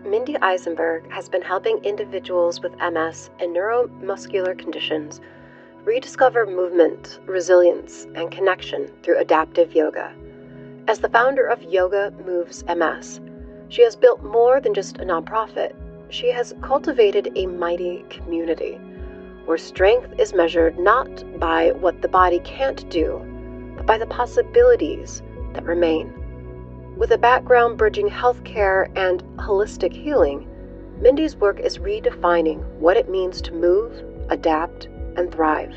Mindy Eisenberg has been helping individuals with MS and neuromuscular conditions rediscover movement, resilience, and connection through adaptive yoga. As the founder of Yoga Moves MS, she has built more than just a nonprofit. She has cultivated a mighty community where strength is measured not by what the body can't do, but by the possibilities that remain. With a background bridging healthcare and holistic healing, Mindy's work is redefining what it means to move, adapt, and thrive.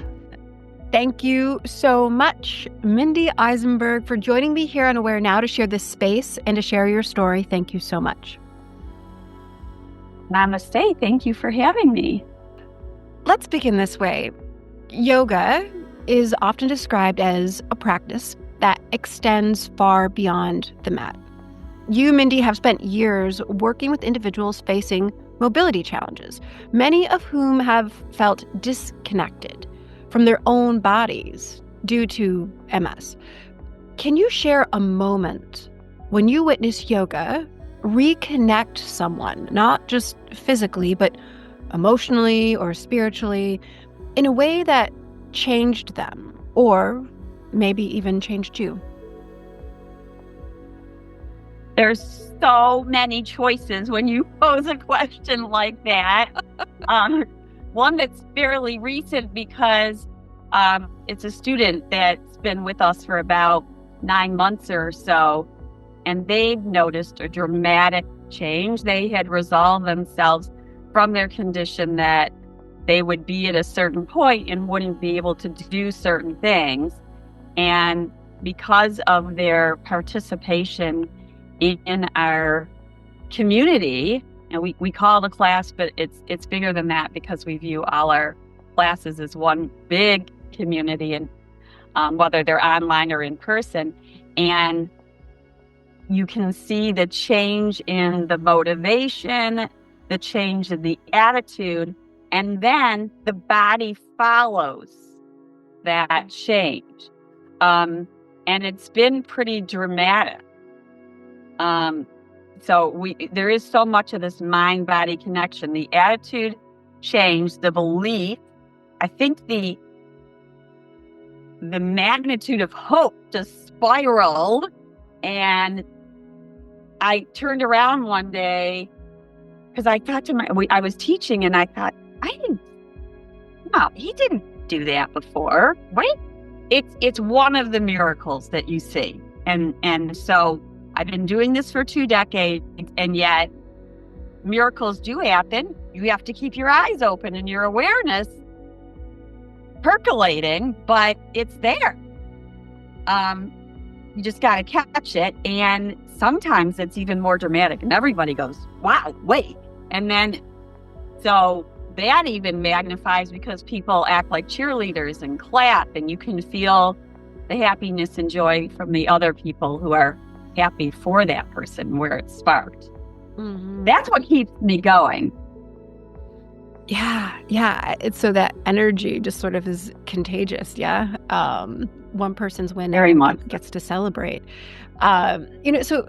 Thank you so much, Mindy Eisenberg, for joining me here on AwareNow to share this space and to share your story. Thank you so much. Namaste. Thank you for having me. Let's begin this way. Yoga is often described as a practice that extends far beyond the mat. You, Mindy, have spent years working with individuals facing mobility challenges, many of whom have felt disconnected from their own bodies due to MS. Can you share a moment when you witnessed yoga reconnect someone, not just physically, but emotionally or spiritually, in a way that changed them, or maybe even changed you? There's so many choices when you pose a question like that. One that's fairly recent because it's a student that's been with us for about 9 months or so, and they've noticed a dramatic change. They had resolved themselves from their condition that they would be at a certain point and wouldn't be able to do certain things. And because of their participation in our community, and we call the class, but it's bigger than that because we view all our classes as one big community, and whether they're online or in person. And you can see the change in the motivation, the change in the attitude, and then the body follows that change. And it's been pretty dramatic. So there is so much of this mind-body connection. The attitude changed, the belief. I think the magnitude of hope just spiraled. And I turned around one day because I thought I was teaching, and I thought, he didn't do that before, right? It's one of the miracles that you see. And so I've been doing this for 2 decades, and yet miracles do happen. You have to keep your eyes open and your awareness percolating, but it's there. You just got to catch it. And sometimes it's even more dramatic, and everybody goes, wow, wait. And then, so that even magnifies because people act like cheerleaders and clap, and you can feel the happiness and joy from the other people who are happy for that person where it sparked. Mm-hmm. That's what keeps me going. Yeah. It's so that energy just sort of is contagious. Yeah. One person's win very much gets to celebrate. So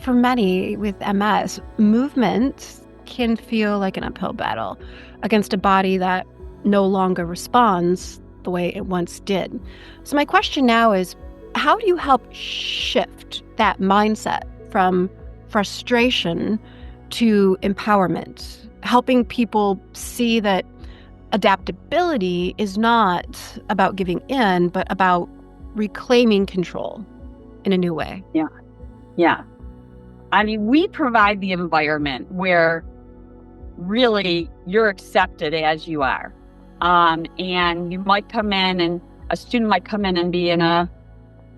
for many with MS, movement can feel like an uphill battle against a body that no longer responds the way it once did. So my question now is, how do you help shift that mindset from frustration to empowerment, helping people see that adaptability is not about giving in, but about reclaiming control in a new way? Yeah. I mean, we provide the environment where really you're accepted as you are. And you might come in, and a student might come in and be in a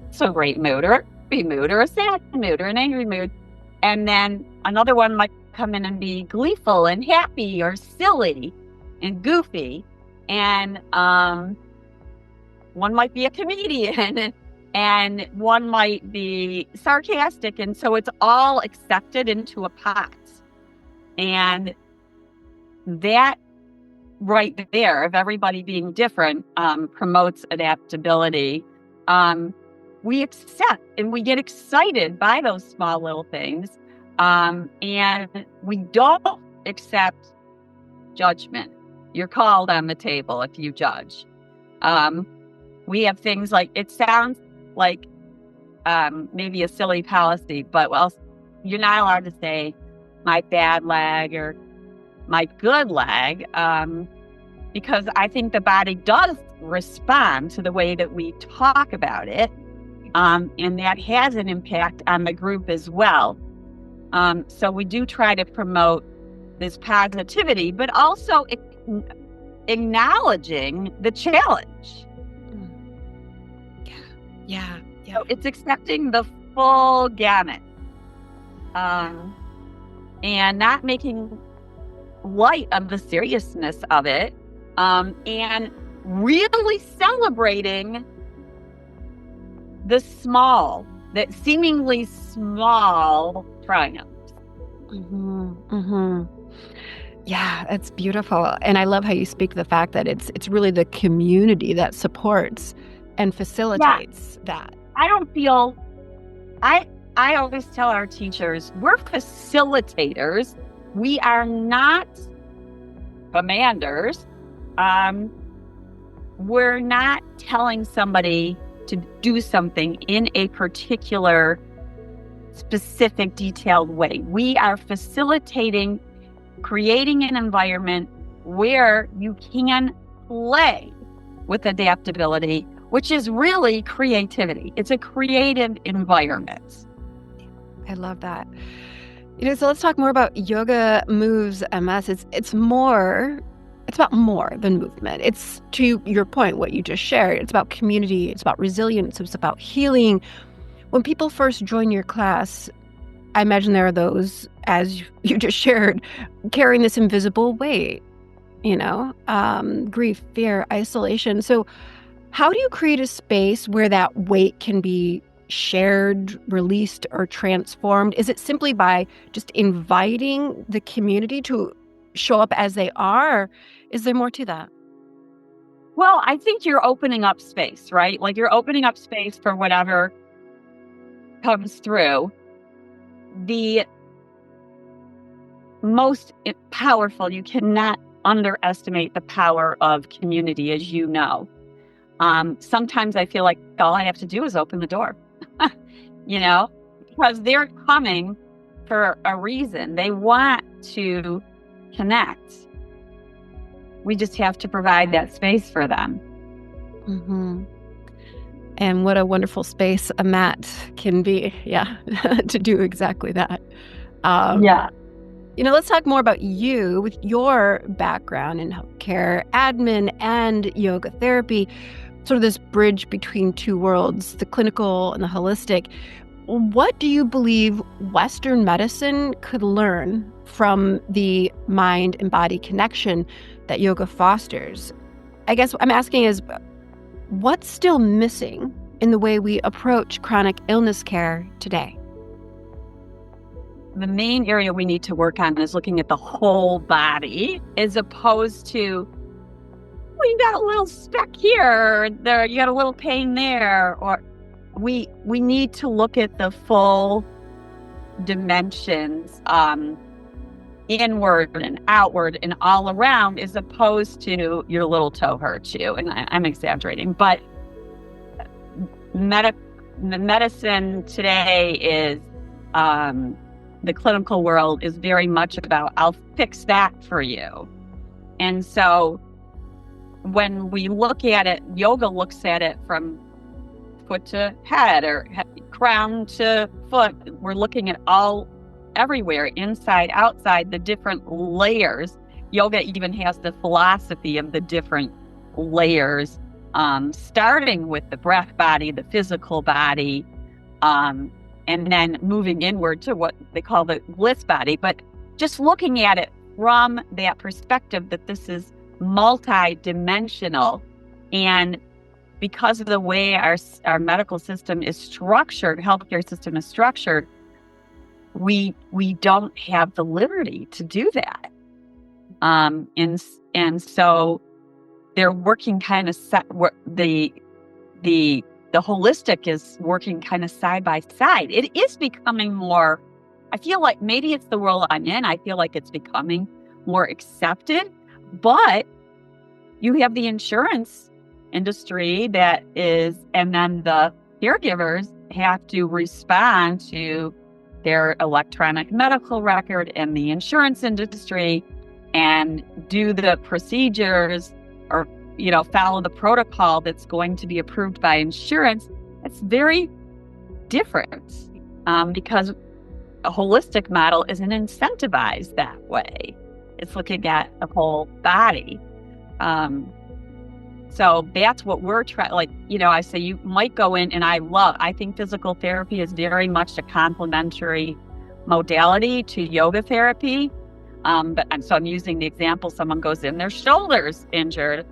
so great mood, or a happy mood, or a sad mood, or an angry mood. And then another one might come in and be gleeful and happy, or silly and goofy. And one might be a comedian, and one might be sarcastic. And so it's all accepted into a pot. And that right there, of everybody being different, promotes adaptability. We accept and we get excited by those small little things. And we don't accept judgment. You're called on the table if you judge. We have things like, it sounds like maybe a silly policy, but well, you're not allowed to say my bad leg or my good leg, because I think the body does respond to the way that we talk about it. And that has an impact on the group as well. So we do try to promote this positivity, but also acknowledging the challenge. Yeah. So it's accepting the full gamut, and not making light of the seriousness of it, and really celebrating the that seemingly small triumphs. Yeah, that's beautiful. And I love how you speak to the fact that it's really the community that supports and facilitates that. I don't feel, I always tell our teachers, we're facilitators. We are not commanders. We're not telling somebody to do something in a particular, specific, detailed way. We are facilitating, creating an environment where you can play with adaptability, which is really creativity. It's a creative environment. I love that. So let's talk more about Yoga Moves MS. It's about more than movement. It's, to your point, what you just shared. It's about community. It's about resilience. It's about healing. When people first join your class, I imagine there are those, as you just shared, carrying this invisible weight, grief, fear, isolation. So how do you create a space where that weight can be shared, released, or transformed? Is it simply by just inviting the community to show up as they are? Or is there more to that? Well, I think you're opening up space, right? Like you're opening up space for whatever comes through. The most powerful, you cannot underestimate the power of community, as you know. Sometimes I feel like all I have to do is open the door, because they're coming for a reason. They want to connect. We just have to provide that space for them. And what a wonderful space a mat can be, to do exactly that. Let's talk more about you with your background in healthcare, admin, and yoga therapy, sort of this bridge between two worlds, the clinical and the holistic. What do you believe Western medicine could learn from the mind and body connection that yoga fosters? I guess what I'm asking is, what's still missing in the way we approach chronic illness care today? The main area we need to work on is looking at the whole body, as opposed to, well, you got a little speck here, or there, you got a little pain there, or we need to look at the full dimensions, inward and outward and all around, as opposed to your little toe hurts you. And I'm exaggerating, but the medicine today is, the clinical world is very much about, I'll fix that for you. And so when we look at it, yoga looks at it from foot to head, or crown to foot. We're looking at everywhere, inside, outside, the different layers. Yoga even has the philosophy of the different layers, starting with the breath body, the physical body, and then moving inward to what they call the bliss body. But just looking at it from that perspective, that this is multi-dimensional. And because of the way our medical system is structured, healthcare system is structured, we don't have the liberty to do that. And so they're working kind of the holistic is working kind of side by side. It is becoming more I feel like maybe it's the world I'm in. I feel like it's becoming more accepted, but you have the insurance industry that is, and then the caregivers have to respond to their electronic medical record and the insurance industry and do the procedures or, follow the protocol that's going to be approved by insurance. It's very different because a holistic model isn't incentivized that way. It's looking at the whole body. So that's what we're trying, I say you might go in, and I think physical therapy is very much a complementary modality to yoga therapy. So I'm using the example, someone goes in, their shoulder's injured.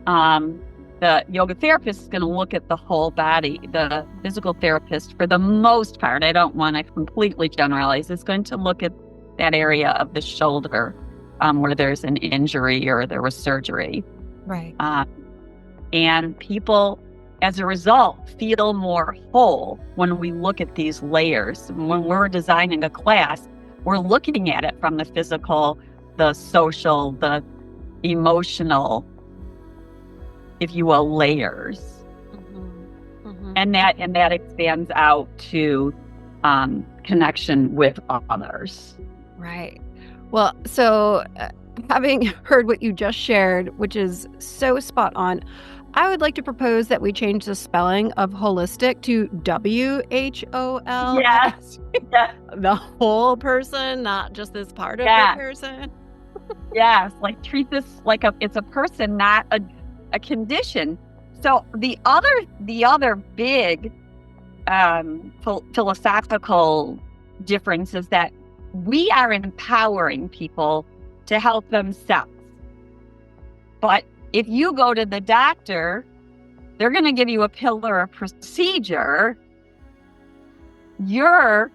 The yoga therapist is going to look at the whole body. The physical therapist, for the most part, I don't want to completely generalize, is going to look at that area of the shoulder where there's an injury or there was surgery. Right. And people, as a result, feel more whole when we look at these layers. When we're designing a class, we're looking at it from the physical, the social, the emotional, if you will, layers. Mm-hmm. Mm-hmm. And that expands out to connection with others. Right. Well, so having heard what you just shared, which is so spot on, I would like to propose that we change the spelling of holistic to WHOL. Yes. The whole person, not just this part of the person. Yes. Treat this like it's a person, not a condition. So the other big philosophical difference is that we are empowering people to help themselves. But if you go to the doctor, they're going to give you a pill or a procedure. You're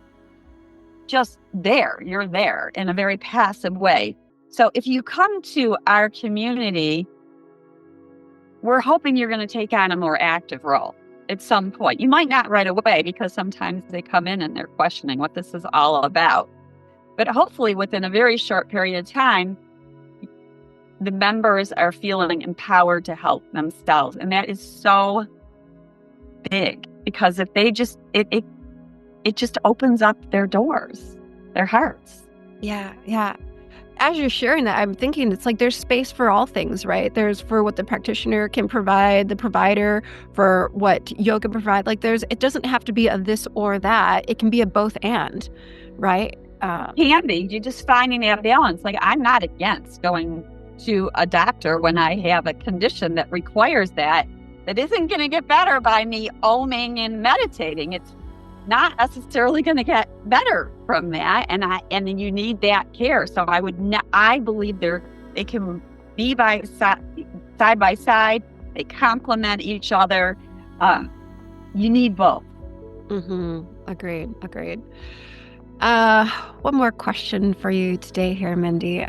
just there. You're there in a very passive way. So if you come to our community, we're hoping you're going to take on a more active role at some point. You might not right away, because sometimes they come in and they're questioning what this is all about. But hopefully within a very short period of time, the members are feeling empowered to help themselves. And that is so big, because if they just, it just opens up their doors, their hearts. Yeah. Yeah. As you're sharing that, I'm thinking it's like there's space for all things, right? There's for what the practitioner can provide, the provider for what yoga provide. It doesn't have to be a this or that. It can be a both and, right? Can be. You're just finding that balance. I'm not against going to a doctor when I have a condition that requires that isn't going to get better by me oming and meditating. It's not necessarily going to get better from that, and then you need that care. So I believe they can be side by side. They complement each other. You need both. Mm-hmm. Agreed. One more question for you today here, Mindy.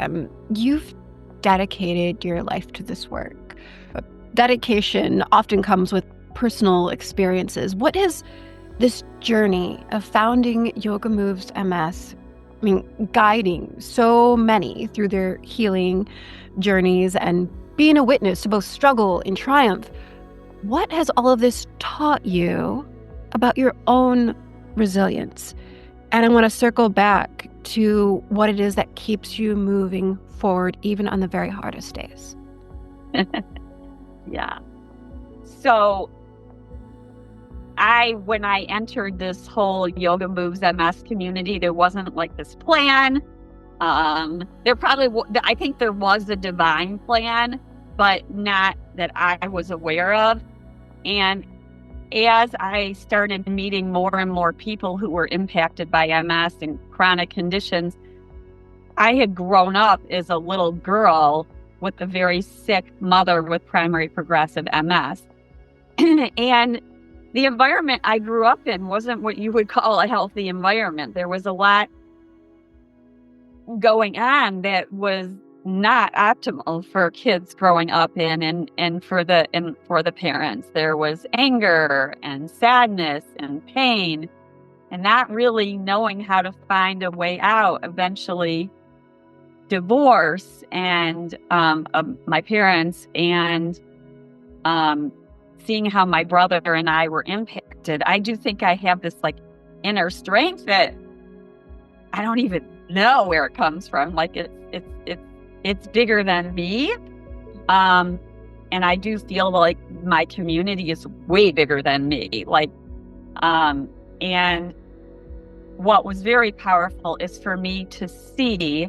You've dedicated your life to this work. Dedication often comes with personal experiences. What has this journey of founding Yoga Moves MS, guiding so many through their healing journeys and being a witness to both struggle and triumph, what has all of this taught you about your own resilience? And I want to circle back to what it is that keeps you moving forward, even on the very hardest days. Yeah. So when I entered this whole Yoga Moves MS community, there wasn't this plan. I think there was a divine plan, but not that I was aware of. And as I started meeting more and more people who were impacted by MS and chronic conditions, I had grown up as a little girl with a very sick mother with primary progressive MS. And the environment I grew up in wasn't what you would call a healthy environment. There was a lot going on that was not optimal for kids growing up in and for the parents. There was anger and sadness and pain and not really knowing how to find a way out. Eventually, divorce and my parents, and seeing how my brother and I were impacted. I do think I have this like inner strength that I don't even know where it comes from. Like it's bigger than me. And I do feel like my community is way bigger than me. Like, and what was very powerful is for me to see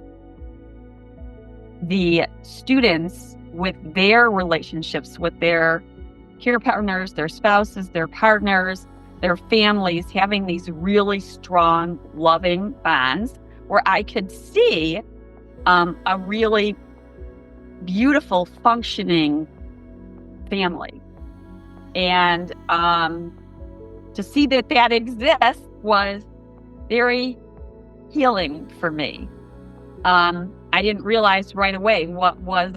the students with their relationships with their care partners, their spouses, their partners, their families, having these really strong, loving bonds where I could see a really beautiful, functioning family. And to see that exists was very healing for me. I didn't realize right away what was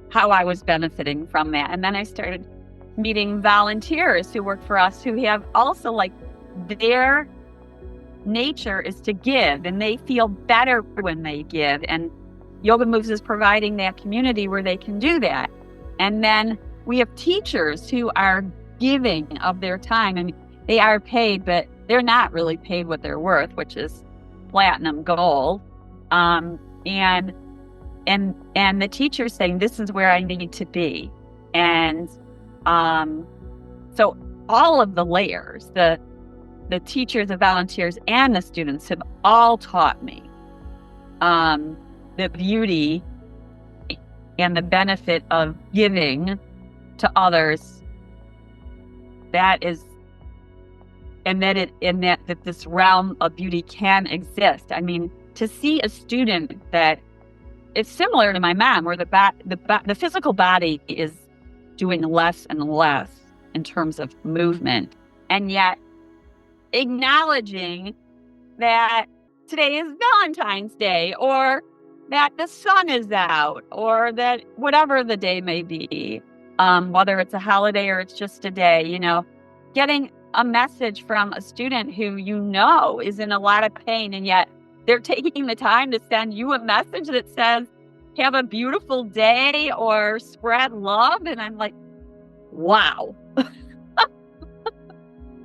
how I was benefiting from that. And then I started meeting volunteers who work for us who have also, like, their nature is to give, and they feel better when they give. And Yoga Moves is providing that community where they can do that. And then we have teachers who are giving of their time, and they are paid, but they're not really paid what they're worth, which is platinum gold. And the teacher's saying, this is where I need to be. And so all of the layers, the teachers, the volunteers, and the students have all taught me the beauty and the benefit of giving to others. That this realm of beauty can exist. I mean, to see a student that it's similar to my mom, where the physical body is doing less and less in terms of movement, and yet acknowledging that today is Valentine's Day, or that the sun is out, or that whatever the day may be, whether it's a holiday or it's just a day, getting a message from a student who is in a lot of pain, and yet they're taking the time to send you a message that says, have a beautiful day, or spread love. And I'm like, wow.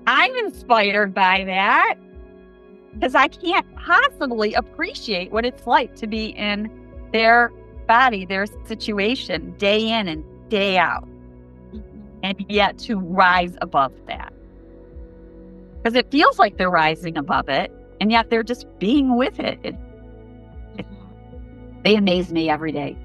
I'm inspired by that, because I can't possibly appreciate what it's like to be in their body, their situation, day in and day out, and yet to rise above that. Because it feels like they're rising above it, and yet they're just being with it. They amaze me every day.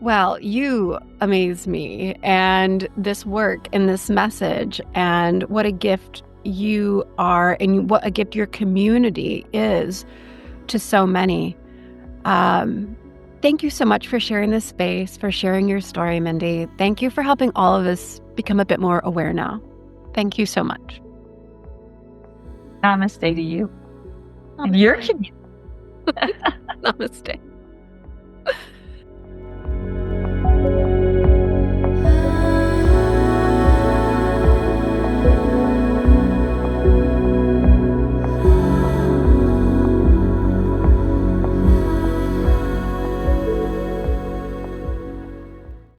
Well, you amaze me, and this work and this message, and what a gift you are, and what a gift your community is to so many. Thank you so much for sharing this space, for sharing your story, Mindy. Thank you for helping all of us become a bit more aware now. Thank you so much. Namaste to you. And your community. Namaste.